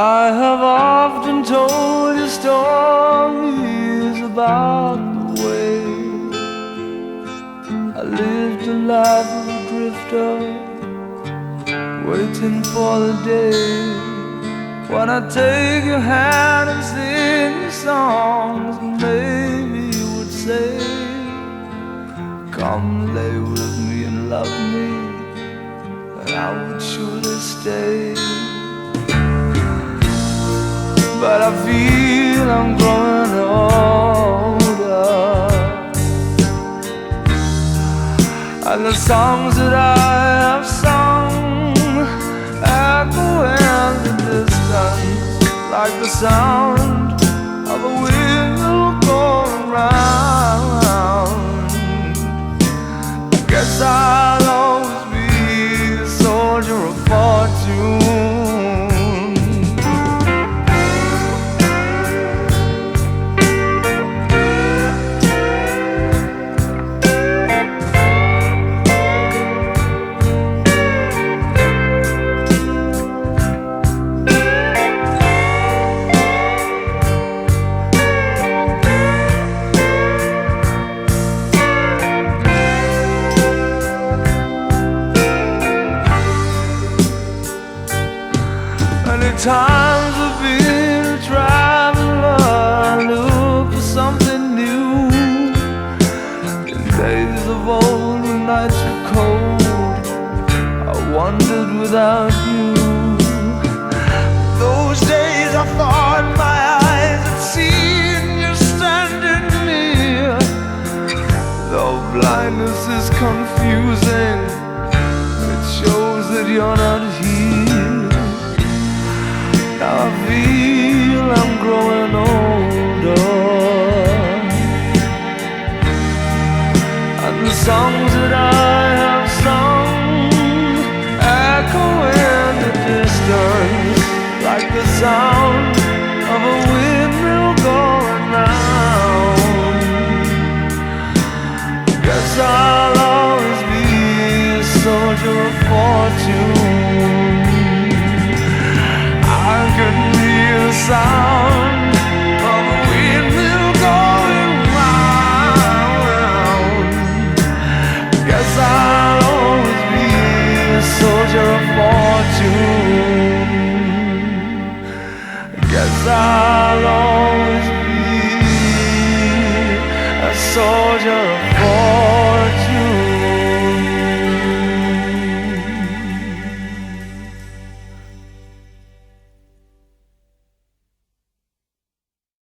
I have often told you stories about the way I lived a life of a drifter, waiting for the day when I take your hand and sing you songs, and maybe you would say, come lay with me and love me, and I would surely stay. But I feel I'm growing older, and the songs that I have sung echo in the distance like the sound of a wheel going round. I guess I'll always be a soldier of fortune. Many times I've been a traveler, look for something new. In days of old when nights were cold, I wandered without you. Those days I thought my eyes had seen you standing near. Though blindness is confusing, it shows that you're not here. Now I feel I'm growing older, and the songs that I have sung echo in the distance like the sound of a windmill going round. Guess I'll always be a soldier of fortune. I can hear the sound of a windmill going round. Guess I'll always be a soldier of fortune. Guess I'll always be a soldier of fortune.